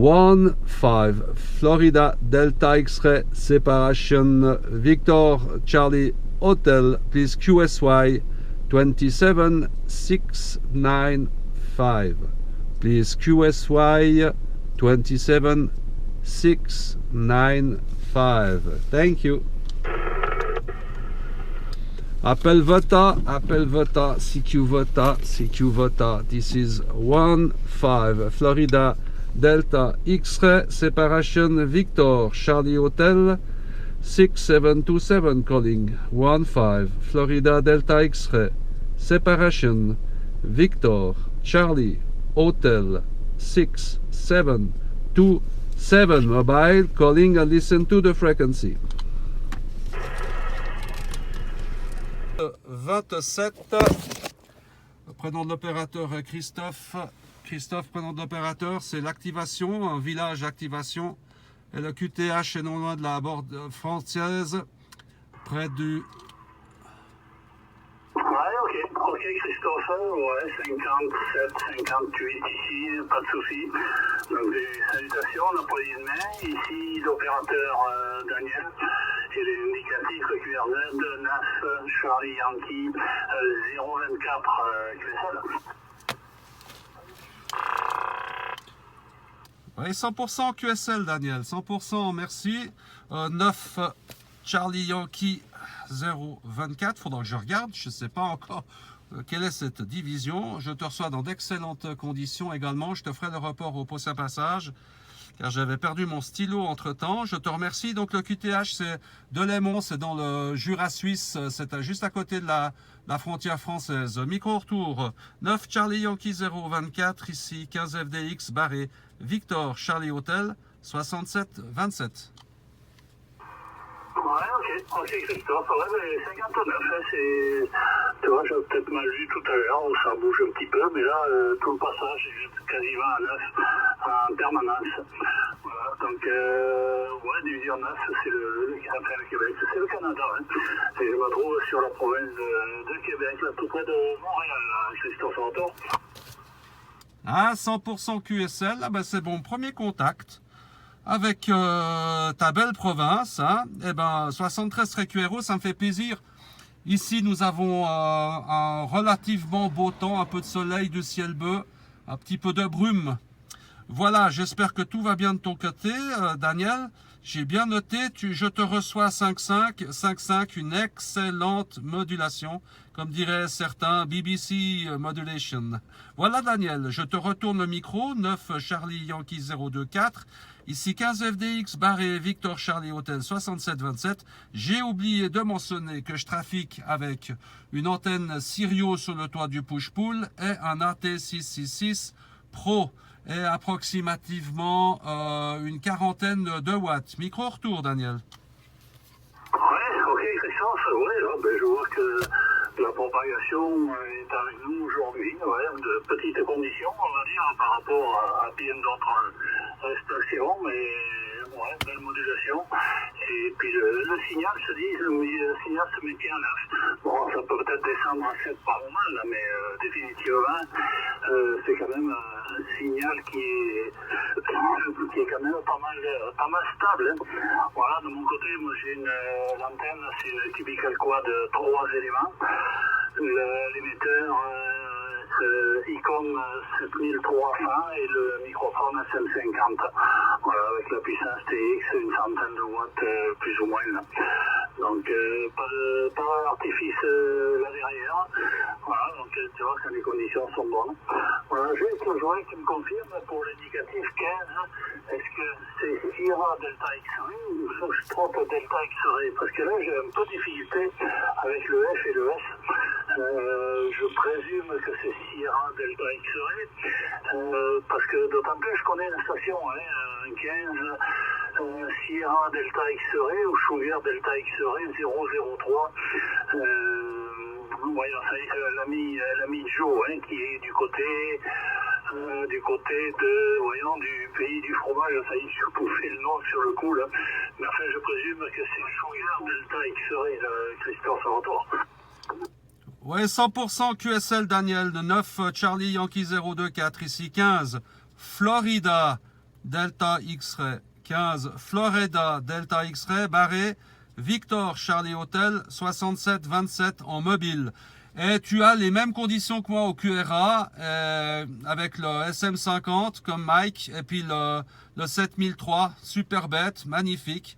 1-5 Florida Delta X-ray separation Victor Charlie Hotel, please QSY 27695. Please QSY 27695. Thank you. Appel Vota, CQ Vota. This is 1-5 Florida Delta X-ray separation Victor Charlie Hotel 6727 calling 1-5 Florida Delta X-ray separation Victor Charlie Hotel 6727 mobile calling and listen to the frequency. 27, prénom de l'opérateur Christophe, prénom de l'opérateur, c'est l'activation, un village d'activation, et le QTH est non loin de la borde française, près du... Ouais, ok Christophe, ouais, 57, 58 ici, pas de souci. Donc salutations, on a pas dit de main, ici l'opérateur Daniel, et les indicatifs QRZ 9 Charlie Yankee 024 QSL. Oui, 100% QSL Daniel, 100%, merci. 9 Charlie Yankee 024, faudra que je regarde, je ne sais pas encore quelle est cette division. Je te reçois dans d'excellentes conditions également, je te ferai le report au prochain passage, car j'avais perdu mon stylo entre temps. Je te remercie. Donc le QTH c'est Delémont, c'est dans le Jura suisse, c'est juste à côté de la frontière française. Micro retour 9 Charlie Yankee 024, ici 15 FDX barré Victor Charlie Hotel 6727. Ouais, ok Christophe, ouais, mais 59, hein, c'est... Tu vois, j'ai peut-être mal vu tout à l'heure, où ça bouge un petit peu, mais là, tout le passage est quasiment à 9 en permanence. Voilà, donc, ouais, division 9, c'est le Québec, c'est le Canada, hein. Et je me trouve sur la province de Québec, là, tout près de Montréal, là, Christophe Anton. Ah, 100% QSL, ah ben c'est bon, premier contact avec ta belle province, hein. Eh ben 73 QRO, ça me fait plaisir. Ici nous avons un relativement beau temps, un peu de soleil, du ciel bleu, un petit peu de brume. Voilà, j'espère que tout va bien de ton côté, Daniel. J'ai bien noté, je te reçois 5.5, 5.5, une excellente modulation, comme diraient certains, BBC Modulation. Voilà Daniel, je te retourne le micro, 9 Charlie Yankee 024, ici 15 FDX barré Victor Charlie Hotel 6727. J'ai oublié de mentionner que je trafique avec une antenne Sirio sur le toit du push-pull et un AT666 Pro. Et approximativement une quarantaine de watts. Micro retour, Daniel. Ouais, ok, Christophe, ouais, là, ben, je vois que la propagation est avec nous aujourd'hui, ouais, de petites conditions, on va dire, par rapport à bien d'autres stations, mais ouais, belle modulation. Et puis le signal se dit, le signal se met bien à 9. Bon, ça peut peut-être descendre à 7 par moment, là, mais définitivement, c'est quand même un signal qui est quand même pas mal stable. Hein. Voilà, de mon côté, moi j'ai l'antenne, c'est une Cubical Quad de 3 éléments. L'émetteur ICOM 7300 et le microphone SM50. Voilà, avec la puissance TX, une centaine de watts plus ou moins. Là. Donc pas d'artifice là derrière. Voilà, donc tu vois que les conditions sont bonnes. Voilà, juste le joueur qui me confirme pour l'indicatif 15, est-ce que c'est Sierra Delta X-Ray ou Foxtrot Delta X-Ray? Parce que là j'ai un peu de difficulté avec le F et le S. Je présume que c'est Sierra Delta X-Ray, parce que d'autant plus je connais la station, hein, 15 Sierra Delta X-Ray ou Sugar Delta X-Ray 003. Voyons, ça y est, l'ami Joe, hein, qui est du côté de, voyons, du pays du fromage, ça y est, je bouffais le nom sur le coup, là. Mais enfin, je présume que c'est Sugar Delta X-Ray, Christophe Retour. Ouais, 100% QSL Daniel, de 9 Charlie Yankee 024, ici 15 Florida Delta X-Ray 15 Florida Delta X-Ray barré Victor Charlie Hotel 6727 en mobile. Et tu as les mêmes conditions que moi au QRA avec le SM50 comme Mike et puis le 7003, super bête, magnifique.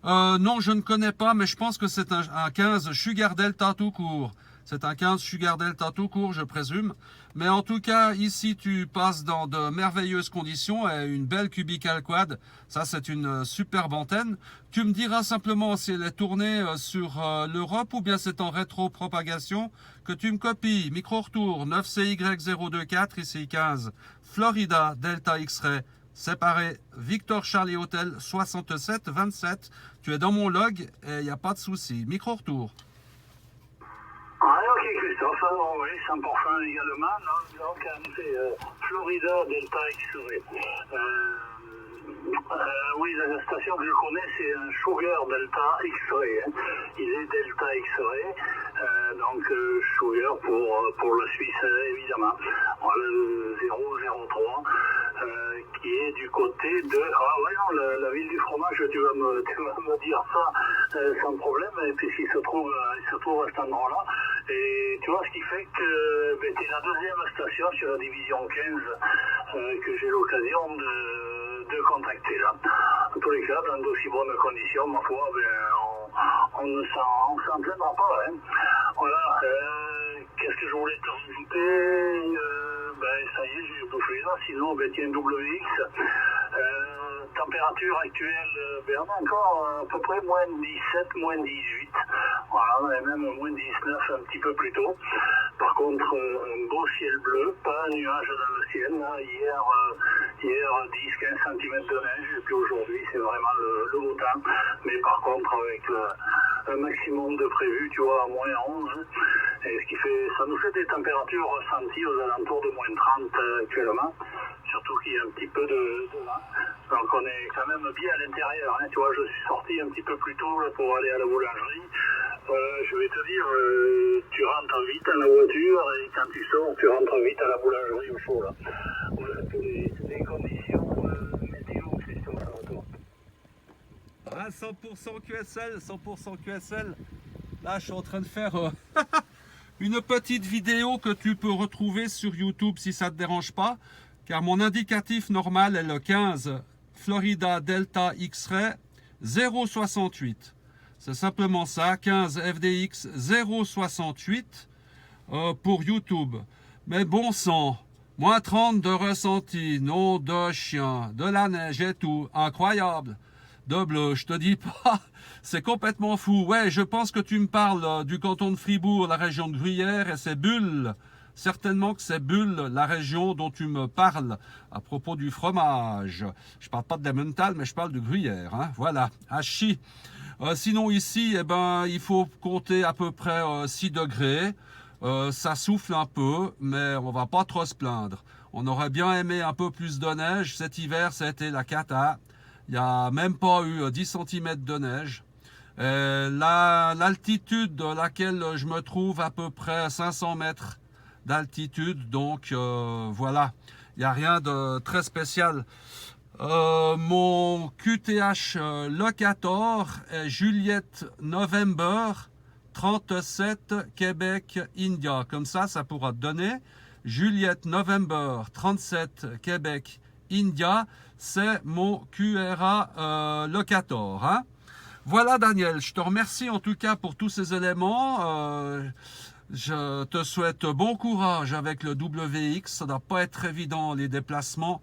Non, je ne connais pas, mais je pense que c'est un 15 Sugar Delta tout court. C'est un 15 Sugar Delta tout court, je présume. Mais en tout cas, ici, tu passes dans de merveilleuses conditions et une belle Cubical Quad. Ça, c'est une superbe antenne. Tu me diras simplement si elle est tournée sur l'Europe ou bien c'est en rétro-propagation que tu me copies. Micro-retour 9CY024, ici 15. Florida Delta X-Ray. Séparé Victor Charlie Hotel 6727. Tu es dans mon log et il n'y a pas de souci. Micro-retour. Ah, ok Christophe, alors, oui, 100% également. Donc, c'est Florida Delta X-Ray. Oui, la station que je connais, c'est un Sugar Delta X-Ray. Hein. Il est Delta X-Ray, donc Sugar pour le Suisse, évidemment. Voilà, le 003, qui est du côté de... Ah ouais, non, la ville du fromage, tu vas me dire ça sans problème, puisqu'il se trouve à cet endroit-là. Et tu vois, ce qui fait que c'est la deuxième station sur la division 15 que j'ai l'occasion de contacter là. En tous les cas, dans d'aussi bonnes conditions, ma foi, on ne s'en plaindra pas. Hein. Voilà. Qu'est-ce que je voulais te rajouter ça y est, j'ai bouffé là. Sinon, tiens, WX. Température actuelle, on a encore à peu près moins 17, moins 18. Voilà, on est même moins 19 un petit peu plus tôt. Par contre, un beau ciel bleu, pas un nuage dans le ciel. Là. Hier 10-15 cm de neige, et puis aujourd'hui, c'est vraiment le beau temps. Mais par contre, avec un maximum de prévu, tu vois, à moins 11. Et ce qui fait, ça nous fait des températures ressenties aux alentours de moins 30 actuellement. Surtout qu'il y a un petit peu de vent. Donc on est quand même bien à l'intérieur. Hein. Tu vois, je suis sorti un petit peu plus tôt là, pour aller à la boulangerie. Je vais te dire, tu rentres vite dans la voiture et quand tu sors, tu rentres vite à la boulangerie au chaud. Là. Voilà, c'est les conditions météo qui sont à retour. Ah, 100% QSL, 100% QSL. Là, je suis en train de faire une petite vidéo que tu peux retrouver sur YouTube si ça ne te dérange pas. Car mon indicatif normal est le 15 Florida Delta X-Ray 068. C'est simplement ça, 15 FDX 068 pour YouTube. Mais bon sang, moins 30 de ressenti, nom de chien, de la neige et tout, incroyable. De bleu, je te dis pas, c'est complètement fou. Ouais, je pense que tu me parles du canton de Fribourg, la région de Gruyère et c'est Bulle. Certainement que c'est Bulle, la région dont tu me parles à propos du fromage. Je parle pas de Emmental, mais je parle de Gruyère. Hein. Voilà, Hachi. Sinon ici, il faut compter à peu près 6 degrés. Ça souffle un peu, mais on va pas trop se plaindre. On aurait bien aimé un peu plus de neige. Cet hiver, ça a été la cata. Il n'y a même pas eu 10 cm de neige. L'altitude de laquelle je me trouve à peu près 500 mètres d'altitude, donc voilà, il n'y a rien de très spécial. Mon QTH locator est Juliette November 37 Québec India, comme ça pourra te donner Juliette November 37 Québec India, c'est mon QRA locator. Hein? Voilà Daniel, je te remercie en tout cas pour tous ces éléments. Je te souhaite bon courage avec le WX, ça ne doit pas être évident les déplacements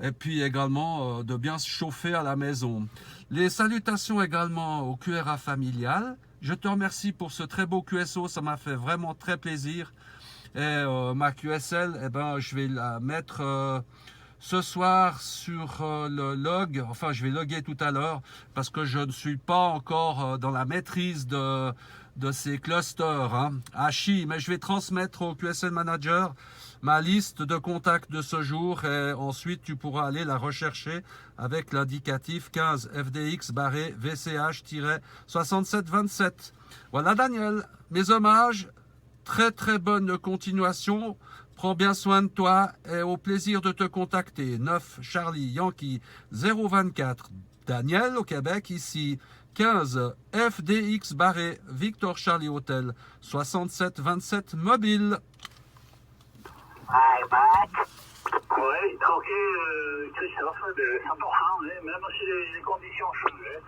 et puis également de bien se chauffer à la maison. Les salutations également au QRA familial. Je te remercie pour ce très beau QSO, ça m'a fait vraiment très plaisir. Et ma QSL, je vais la mettre ce soir sur le log, enfin je vais loguer tout à l'heure parce que je ne suis pas encore dans la maîtrise de ces clusters, hein. Hachi, mais je vais transmettre au QSL Manager ma liste de contacts de ce jour et ensuite tu pourras aller la rechercher avec l'indicatif 15 FDX barré VCH-6727. Voilà Daniel, mes hommages, très très bonne continuation Prends bien soin de toi et au plaisir de te contacter. 9 Charlie Yankee 024 Daniel au Québec ici. 15 FDX Barré Victor Charlie Hotel 67 27 mobile. Oui, ok, Christophe, 100%, hein, même si les conditions changent.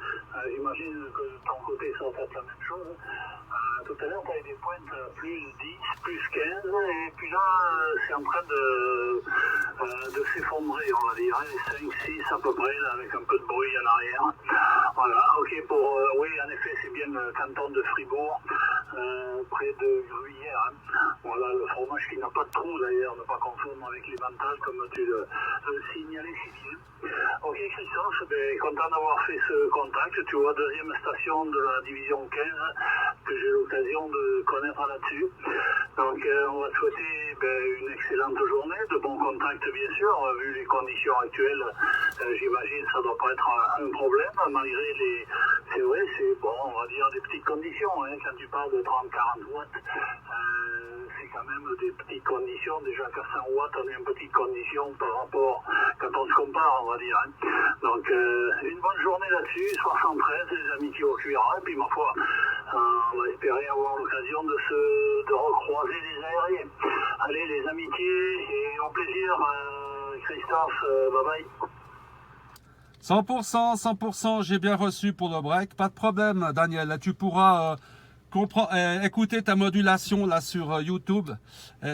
J'imagine que de ton côté, ça va être la même chose. Tout à l'heure, tu avais des pointes plus 10, plus 15, et puis là, c'est en train de s'effondrer, on va dire. 5, 6 à peu près, là, avec un peu de bruit en arrière. Voilà, ok, oui, en effet, c'est bien le canton de Fribourg, près de Gruyère. Hein. Voilà, le fromage qui n'a pas de trou d'ailleurs, ne pas confondre avec les mentales, comme tu le signalais si bien. Ok Christophe, content d'avoir fait ce contact. Tu vois, deuxième station de la division 15 que j'ai l'occasion de connaître là-dessus. Donc on va te souhaiter une excellente journée, de bons contacts bien sûr, vu les conditions actuelles. J'imagine que ça ne doit pas être un problème, malgré les... C'est vrai, c'est bon, on va dire des petites conditions. Hein, quand tu parles de 30-40 watts, c'est quand même des petites conditions. Déjà qu'à 100 watts, on est en petite condition par rapport, quand on se compare, on va dire. Hein. Donc, une bonne journée là-dessus, 73, les amitiés au cuira. Et puis, ma foi, on va espérer avoir l'occasion de recroiser les aériens. Allez, les amitiés, et au plaisir, Christophe, bye bye. 100%, 100%, j'ai bien reçu pour le break. Pas de problème, Daniel. Là, tu pourras écouter ta modulation là sur YouTube.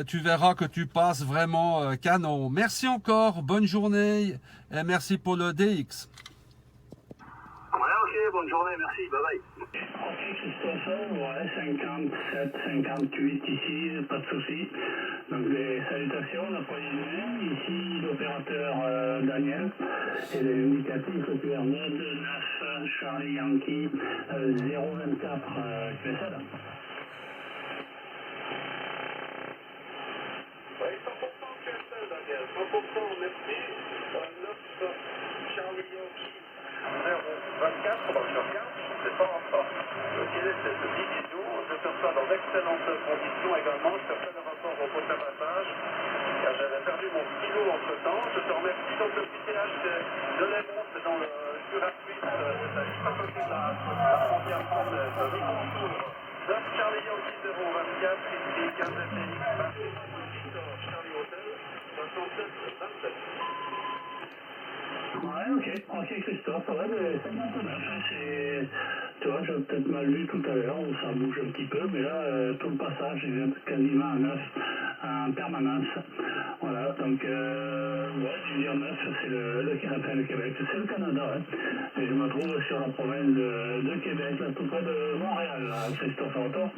Tu verras que tu passes vraiment canon. Merci encore, bonne journée et merci pour le DX. Ouais, ok, bonne journée, merci, bye bye. Ok, Christophe, ouais, 57, 58 ici, pas de souci. Donc des salutations, d'après ici l'opérateur Daniel et l'indicatif le QR2 9 Charlie Yankee 024 QSL. Oui, 100% QSL Daniel, 100% merci. 9 Charlie Yankee 024, donc je regarde, c'est pas encore. Le Québec, c'est 10 bisous, je perçois dans d'excellentes conditions également, je te fais le rapport au pot d'abattage, car j'avais perdu mon stylo entre temps. Je te remercie donc le petit péage de l'Héron, c'est dans le Jura suisse, c'est à côté de la frontière française. Micro-tour 9 Charlie Yankee 024, ici 15 FDX, Victor Charlie Hotel, 67 27. Ouais, ok Christophe, ouais, mais 59, c'est... Tu vois, j'ai peut-être mal vu tout à l'heure, où ça bouge un petit peu, mais là, tout le passage est quasiment à 9 en permanence. Voilà, donc, ouais, je veux dire 9, c'est le Québec, c'est le Canada, hein. Et je me trouve sur la province de Québec, là, tout près de Montréal, là, Christophe Auto.